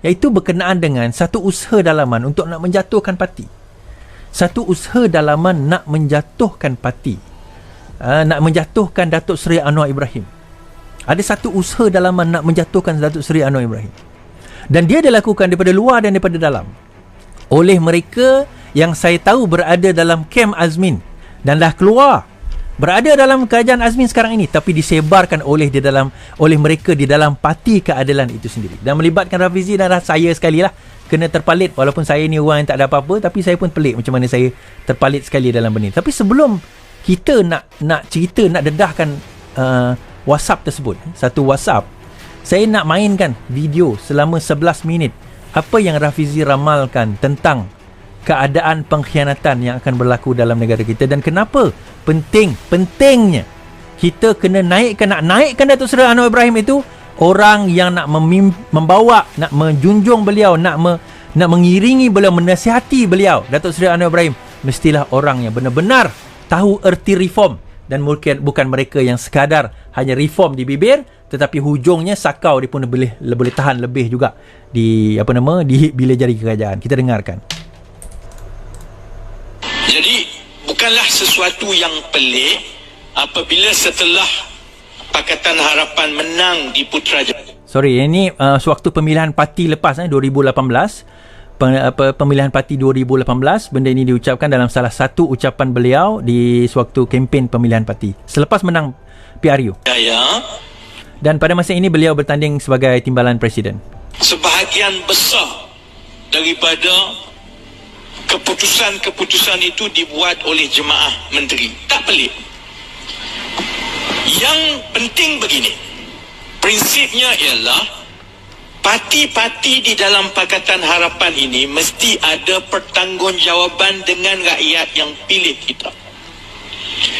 iaitu berkenaan dengan satu usaha dalaman untuk nak menjatuhkan parti. Satu usaha dalaman nak menjatuhkan parti. Nak menjatuhkan Datuk Seri Anwar Ibrahim. Ada satu usaha dalaman nak menjatuhkan Datuk Seri Anwar Ibrahim. Dan dia dilakukan daripada luar dan daripada dalam. Oleh mereka yang saya tahu berada dalam kem Azmin dan dah keluar. Berada dalam kerajaan Azmin sekarang ini, tapi disebarkan oleh mereka di dalam Parti Keadilan itu sendiri. Dan melibatkan Rafizi dan saya sekali lah kena terpalit. Walaupun saya ni orang yang tak ada apa-apa, tapi saya pun pelik macam mana saya terpalit sekali dalam benda. Tapi sebelum kita nak cerita, nak dedahkan WhatsApp tersebut, satu WhatsApp, saya nak mainkan video selama 11 minit apa yang Rafizi ramalkan tentang keadaan pengkhianatan yang akan berlaku dalam negara kita dan kenapa pentingnya kita kena nak naikkan Datuk Seri Anwar Ibrahim itu orang yang nak membawa, nak menjunjung beliau, nak mengiringi beliau, menasihati beliau, Datuk Seri Anwar Ibrahim, mestilah orang yang benar-benar tahu erti reform dan mungkin bukan mereka yang sekadar hanya reform di bibir tetapi hujungnya sakau dia pun boleh tahan lebih juga di bila jari kerajaan. Kita dengarkan. Jadi bukanlah sesuatu yang pelik apabila setelah Pakatan Harapan menang di Putrajaya. Sorry, ini sewaktu pemilihan parti lepas 2018. Pemilihan parti 2018, benda ini diucapkan dalam salah satu ucapan beliau di sewaktu kempen pemilihan parti selepas menang PRU. Dan pada masa ini beliau bertanding sebagai timbalan presiden. Sebahagian besar daripada keputusan-keputusan itu dibuat oleh jemaah menteri. Tak pelik. Yang penting begini. Prinsipnya ialah parti-parti di dalam Pakatan Harapan ini mesti ada pertanggungjawaban dengan rakyat yang pilih kita.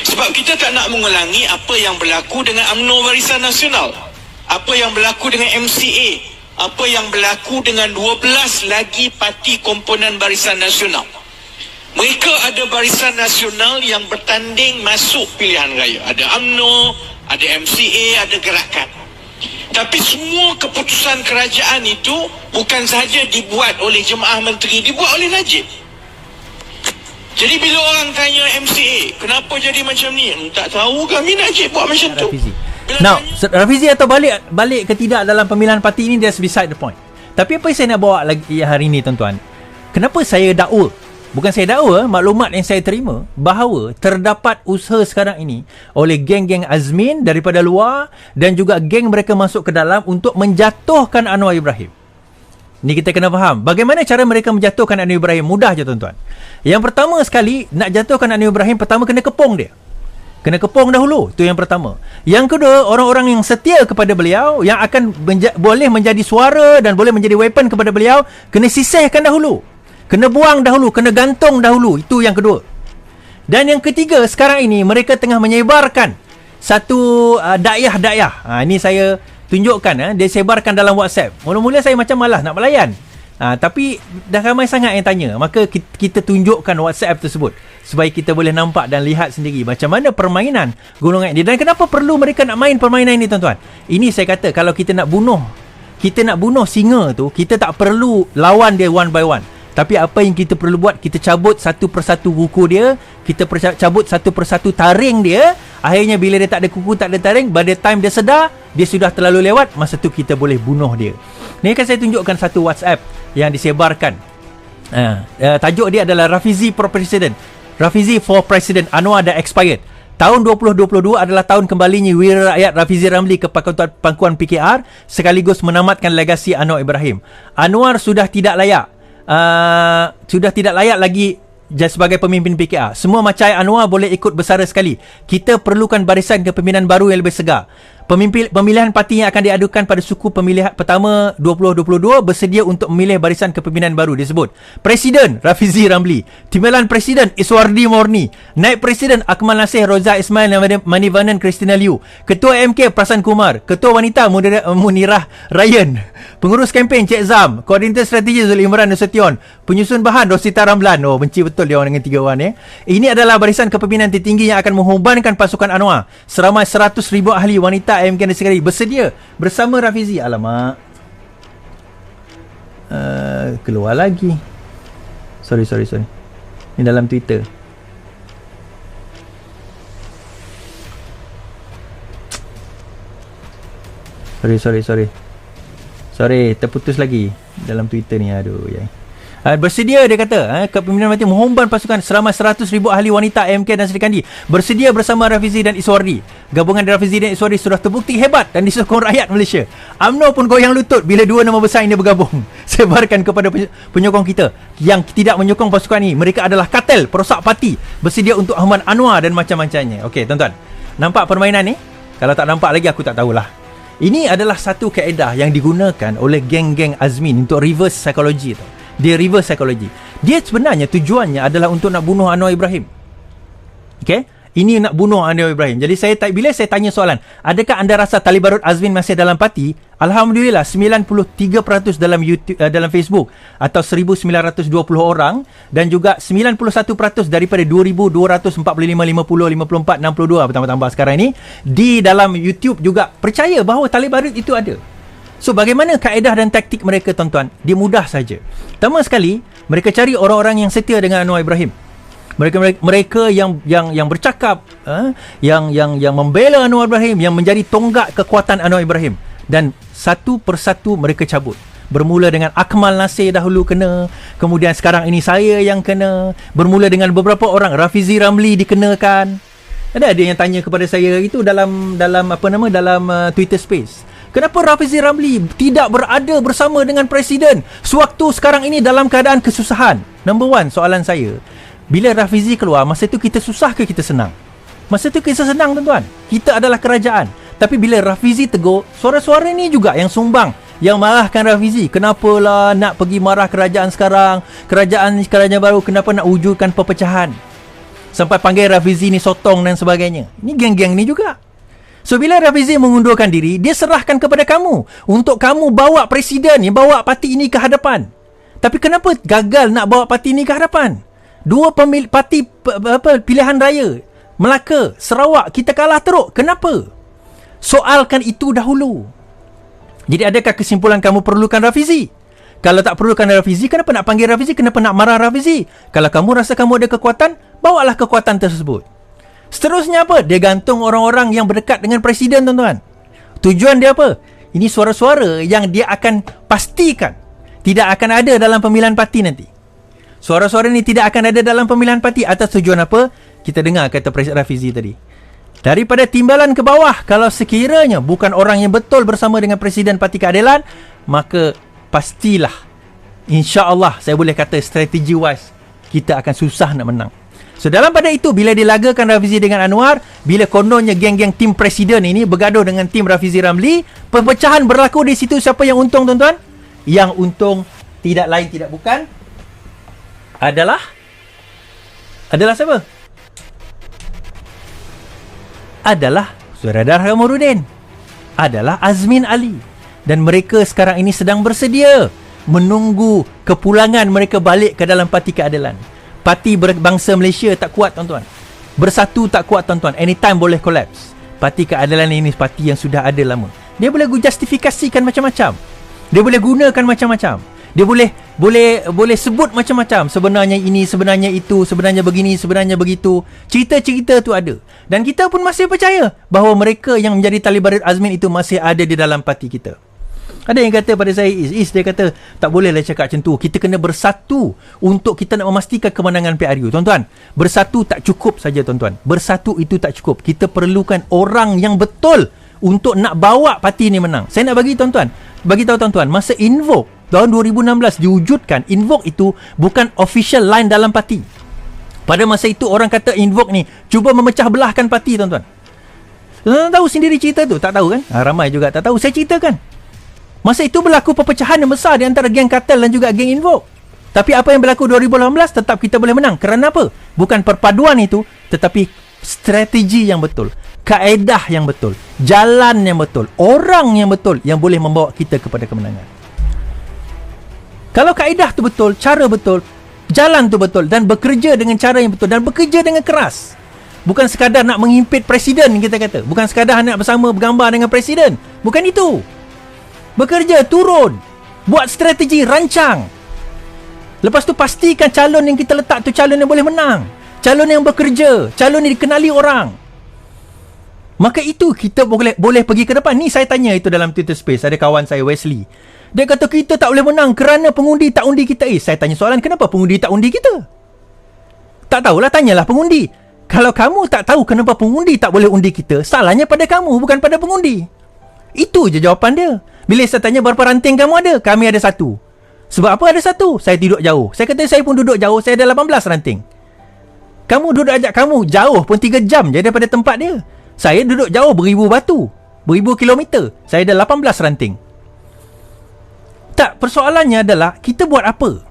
Sebab kita tak nak mengulangi apa yang berlaku dengan UMNO Barisan Nasional, apa yang berlaku dengan MCA, apa yang berlaku dengan 12 lagi parti komponen Barisan Nasional. Mereka ada Barisan Nasional yang bertanding masuk pilihan raya. Ada UMNO, ada MCA, ada Gerakan. Tapi semua keputusan kerajaan itu bukan sahaja dibuat oleh jemaah menteri, dibuat oleh Najib. Jadi bila orang tanya MCA, kenapa jadi macam ni? Tak tahu kami Najib buat macam tu. Now, Rafizi atau balik ke tidak dalam pemilihan parti ini, that's beside the point. Tapi apa yang saya nak bawa lagi hari ini, tuan-tuan? Kenapa saya dakwa? Bukan saya dakwa, maklumat yang saya terima bahawa terdapat usaha sekarang ini oleh geng-geng Azmin daripada luar dan juga geng mereka masuk ke dalam untuk menjatuhkan Anwar Ibrahim. Ni kita kena faham. Bagaimana cara mereka menjatuhkan Anwar Ibrahim? Mudah je, tuan-tuan. Yang pertama sekali, nak jatuhkan Anwar Ibrahim, pertama kena kepung dia. Kena kepung dahulu. Itu yang pertama. Yang kedua, orang-orang yang setia kepada beliau, yang akan boleh menjadi suara dan boleh menjadi weapon kepada beliau, kena sisihkan dahulu. Kena buang dahulu, kena gantung dahulu. Itu yang kedua. Dan yang ketiga, sekarang ini mereka tengah menyebarkan satu dakyah-dakyah. Ini saya tunjukkan, dia sebarkan dalam WhatsApp. Mula-mula saya macam malas nak melayan. Tapi dah ramai sangat yang tanya. Maka kita tunjukkan WhatsApp tersebut supaya kita boleh nampak dan lihat sendiri macam mana permainan golongan ini. Dan kenapa perlu mereka nak main permainan ini, tuan-tuan? Ini saya kata, kalau kita nak bunuh singa tu, kita tak perlu lawan dia one by one. Tapi apa yang kita perlu buat, kita cabut satu persatu kuku dia, kita cabut satu persatu taring dia. Akhirnya bila dia tak ada kuku, tak ada taring, by the time dia sedar, dia sudah terlalu lewat, masa tu kita boleh bunuh dia. Ni kan saya tunjukkan satu WhatsApp yang disebarkan. Tajuk dia adalah Rafizi for President. Rafizi for President, Anwar dah expired. Tahun 2022 adalah tahun kembalinya Wira Rakyat Rafizi Ramli ke pangkuan PKR sekaligus menamatkan legasi Anwar Ibrahim. Anwar sudah tidak layak lagi sebagai pemimpin PKR. Semua macam Anwar boleh ikut bersara sekali. Kita perlukan barisan kepimpinan baru yang lebih segar. Pemilihan parti yang akan diadukan pada suku pemilihan pertama 2022 bersedia untuk memilih barisan kepimpinan baru disebut Presiden Rafizi Ramli, Timbalan Presiden Iswardi Morni, Naib Presiden Akmal Nasir Roza Ismail Manivanan Christina Liu, Ketua MK Prasan Kumar, Ketua Wanita Munirah Ryan, Pengurus Kempen Cik Zam, Koordinator Strategi Zul Imran Nasution, Penyusun Bahan Rosita Ramlan. Benci betul dia orang dengan 3 orang. Ini adalah barisan kepimpinan tertinggi yang akan mengorbankan pasukan Anwar. Seramai 100,000 ahli wanita MK dan sekali bersedia bersama Rafizi. Alamak. Keluar lagi. Sorry. Ni dalam Twitter. Sorry, terputus lagi dalam Twitter ni. Aduh, ya. Bersedia, dia kata, Kepimpinan Parti mengumumkan pasukan seramai 100,000 ahli wanita MK dan Seri Kandi bersedia bersama Rafizi dan Iswardi. Gabungan Rafizi dan Iswardi sudah terbukti hebat dan disokong rakyat Malaysia. UMNO pun goyang lutut bila dua nama besar ini bergabung. Sebarkan kepada penyokong kita yang tidak menyokong pasukan ini, mereka adalah kartel, perosak parti, bersedia untuk Ahmad Anwar dan macam-macamnya. Okey, tuan-tuan, nampak permainan ni? Kalau tak nampak lagi, aku tak tahulah. Ini adalah satu kaedah yang digunakan oleh geng-geng Azmin untuk reverse psychology tu. Dia reverse psychology. Dia sebenarnya tujuannya adalah untuk nak bunuh Anwar Ibrahim. Okay? Ini nak bunuh Anwar Ibrahim. Jadi bila saya tanya soalan, adakah anda rasa Talibarut Azmin masih dalam parti? Alhamdulillah 93% dalam YouTube, dalam Facebook, atau 1920 orang, dan juga 91% daripada 2245, 50, 54, 62 bertambah-tambah sekarang ini di dalam YouTube juga percaya bahawa Talibarut itu ada. So, bagaimana kaedah dan taktik mereka, tuan-tuan? Dia mudah saja. Pertama sekali, mereka cari orang-orang yang setia dengan Anwar Ibrahim. Mereka yang bercakap, yang membela Anwar Ibrahim, yang menjadi tonggak kekuatan Anwar Ibrahim. Dan satu persatu mereka cabut. Bermula dengan Akmal Nasir dahulu kena, kemudian sekarang ini saya yang kena. Bermula dengan beberapa orang, Rafizi Ramli dikenakan. Ada yang tanya kepada saya itu dalam Twitter Space. Kenapa Rafizi Ramli tidak berada bersama dengan Presiden sewaktu sekarang ini dalam keadaan kesusahan? Number one, soalan saya. Bila Rafizi keluar, masa itu kita susah ke kita senang? Masa itu kita senang, tuan-tuan. Kita adalah kerajaan. Tapi bila Rafizi tegur, suara-suara ni juga yang sumbang, yang marahkan Rafizi. Kenapalah nak pergi marah kerajaan sekarang? Kerajaan baru, kenapa nak wujudkan perpecahan? Sampai panggil Rafizi ni sotong dan sebagainya. Ini geng-geng ni juga. So, bila Rafizi mengundurkan diri, dia serahkan kepada kamu untuk kamu bawa presiden ni, bawa parti ini ke hadapan. Tapi kenapa gagal nak bawa parti ini ke hadapan? Dua parti pilihan raya, Melaka, Sarawak, kita kalah teruk. Kenapa? Soalkan itu dahulu. Jadi, adakah kesimpulan kamu perlukan Rafizi? Kalau tak perlukan Rafizi, kenapa nak panggil Rafizi? Kenapa nak marah Rafizi? Kalau kamu rasa kamu ada kekuatan, bawalah kekuatan tersebut. Seterusnya apa? Dia gantung orang-orang yang berdekat dengan Presiden, tuan-tuan. Tujuan dia apa? Ini suara-suara yang dia akan pastikan tidak akan ada dalam pemilihan parti nanti. Suara-suara ni tidak akan ada dalam pemilihan parti. Atas tujuan apa? Kita dengar kata Presiden Rafizi tadi. Daripada timbalan ke bawah, kalau sekiranya bukan orang yang betul bersama dengan Presiden Parti Keadilan, maka pastilah, insya-Allah, saya boleh kata strategi wise, kita akan susah nak menang. So, dalam pada itu, bila dilagakan Rafizi dengan Anwar, bila kononnya geng-geng tim Presiden ini bergaduh dengan tim Rafizi Ramli, perpecahan berlaku di situ. Siapa yang untung, tuan-tuan? Yang untung tidak lain tidak bukan adalah siapa? Adalah Suradar Kamarudin, adalah Azmin Ali. Dan mereka sekarang ini sedang bersedia menunggu kepulangan mereka balik ke dalam Parti Keadilan. Parti berbangsa Malaysia tak kuat, tuan-tuan. Bersatu tak kuat, tuan-tuan. Anytime boleh collapse. Parti Keadilan ini parti yang sudah ada lama. Dia boleh justifikasikan macam-macam. Dia boleh gunakan macam-macam. Dia boleh sebut macam-macam. Sebenarnya ini, sebenarnya itu, sebenarnya begini, sebenarnya begitu. Cerita-cerita tu ada. Dan kita pun masih percaya bahawa mereka yang menjadi Talibarut Azmin itu masih ada di dalam parti kita. Ada yang kata pada saya, dia kata, tak bolehlah cakap macam tu. Kita kena bersatu untuk kita nak memastikan kemenangan PRU. Tuan-tuan, bersatu tak cukup saja, tuan-tuan. Bersatu itu tak cukup. Kita perlukan orang yang betul untuk nak bawa parti ni menang. Saya nak bagi tahu tuan-tuan, masa Invoke tahun 2016 diwujudkan, Invoke itu bukan official line dalam parti. Pada masa itu orang kata Invoke ni cuba memecah belahkan parti, tuan-tuan. Tuan-tuan tahu sendiri cerita tu? Tak tahu kan? Ramai juga tak tahu. Saya ceritakan. Masa itu berlaku perpecahan yang besar di antara geng Kartel dan juga geng Invoke. Tapi apa yang berlaku 2018, tetap kita boleh menang. Kerana apa? Bukan perpaduan itu, tetapi strategi yang betul, kaedah yang betul, jalan yang betul, orang yang betul yang boleh membawa kita kepada kemenangan. Kalau kaedah tu betul, cara betul, jalan tu betul, dan bekerja dengan cara yang betul, dan bekerja dengan keras. Bukan sekadar nak menghimpit Presiden, kita kata. Bukan sekadar nak bersama bergambar dengan Presiden. Bukan itu. Bekerja, turun. Buat strategi, rancang. Lepas tu pastikan calon yang kita letak tu calon yang boleh menang, calon yang bekerja, calon yang dikenali orang. Maka itu kita boleh pergi ke depan. Ni saya tanya itu dalam Twitter Space, ada kawan saya Wesley. Dia kata kita tak boleh menang kerana pengundi tak undi kita. Saya tanya soalan, kenapa pengundi tak undi kita? Tak tahulah, tanyalah pengundi. Kalau kamu tak tahu kenapa pengundi tak boleh undi kita, salahnya pada kamu, bukan pada pengundi. Itu je jawapan dia. Bila saya tanya berapa ranting kamu ada, kami ada 1. Sebab apa ada 1? Saya duduk jauh. Saya kata saya pun duduk jauh, saya ada 18 ranting. Kamu duduk ajak kamu jauh pun 3 jam je daripada tempat dia. Saya duduk jauh beribu batu, beribu kilometer. Saya ada 18 ranting. Tak, persoalannya adalah kita buat apa?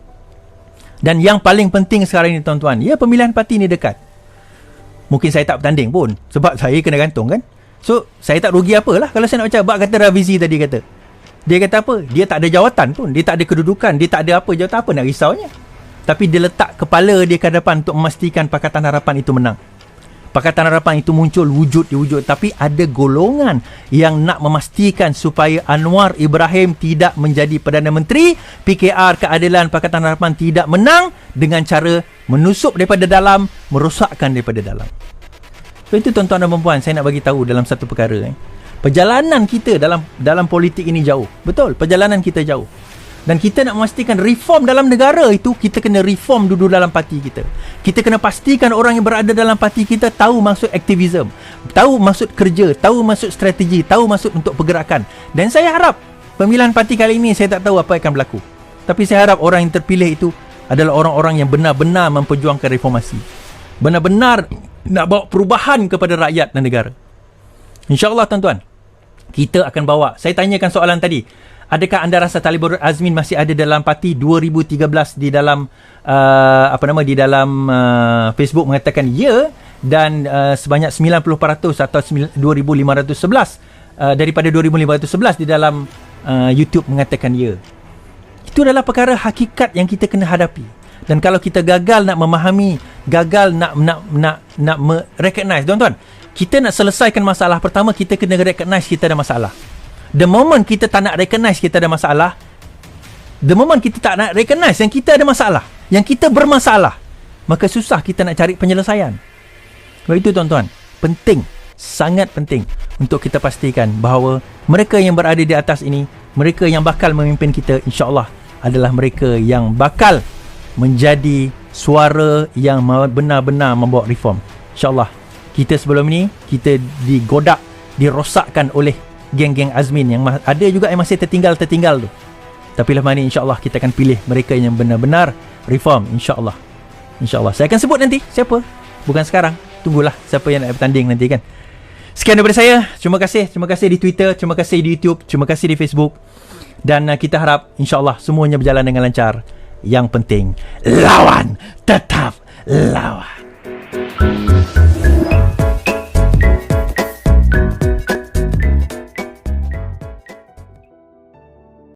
Dan yang paling penting sekarang ni tuan-tuan, ya, pemilihan parti ni dekat. Mungkin saya tak bertanding pun sebab saya kena gantung kan. So saya tak rugi apalah kalau saya nak baca. Bak kata Rafizi tadi kata, dia kata apa? Dia tak ada jawatan pun, dia tak ada kedudukan, dia tak ada apa, jawatan apa nak risaunya. Tapi dia letak kepala dia ke depan untuk memastikan Pakatan Harapan itu menang. Pakatan Harapan itu muncul wujud di wujud. Tapi ada golongan yang nak memastikan supaya Anwar Ibrahim tidak menjadi Perdana Menteri. PKR Keadilan Pakatan Harapan tidak menang dengan cara menusuk daripada dalam, merosakkan daripada dalam. So itu tuan-tuan dan puan-puan, saya nak bagi tahu dalam satu perkara. Perjalanan kita dalam politik ini jauh. Betul, perjalanan kita jauh. Dan kita nak memastikan reform dalam negara itu, kita kena reform dulu dalam parti kita. Kita kena pastikan orang yang berada dalam parti kita tahu maksud aktivisme, tahu maksud kerja, tahu maksud strategi, tahu maksud untuk pergerakan. Dan saya harap pemilihan parti kali ini, saya tak tahu apa yang akan berlaku. Tapi saya harap orang yang terpilih itu adalah orang-orang yang benar-benar memperjuangkan reformasi. Benar-benar nak bawa perubahan kepada rakyat dan negara. InsyaAllah tuan-tuan, kita akan bawa. Saya tanyakan soalan tadi, adakah anda rasa Talibur Azmin masih ada dalam parti? 2013 di dalam di dalam Facebook mengatakan ya, dan sebanyak 90% atau 2,511 daripada 2,511 di dalam YouTube mengatakan ya. Itu adalah perkara hakikat yang kita kena hadapi. Dan kalau kita gagal nak memahami, gagal nak recognize, tuan-tuan, kita nak selesaikan masalah, pertama kita kena recognize kita ada masalah. The moment kita tak nak recognize kita ada masalah, the moment kita tak nak recognize yang kita ada masalah, yang kita bermasalah, maka susah kita nak cari penyelesaian. Sebab itu tuan-tuan, penting, sangat penting untuk kita pastikan bahawa mereka yang berada di atas ini, mereka yang bakal memimpin kita, insya-Allah adalah mereka yang bakal menjadi suara yang benar-benar membawa reform. InsyaAllah. Kita sebelum ini, kita digodak, dirosakkan oleh geng-geng Azmin yang ada juga yang masih tertinggal tu. Tapi lepas ni insyaAllah kita akan pilih mereka yang benar-benar reform, insyaAllah. InsyaAllah. Saya akan sebut nanti siapa. Bukan sekarang. Tunggulah siapa yang nak bertanding nanti kan. Sekian daripada saya. Terima kasih di Twitter, terima kasih di YouTube, terima kasih di Facebook. Dan kita harap insyaAllah semuanya berjalan dengan lancar. Yang penting, lawan, tetap lawan.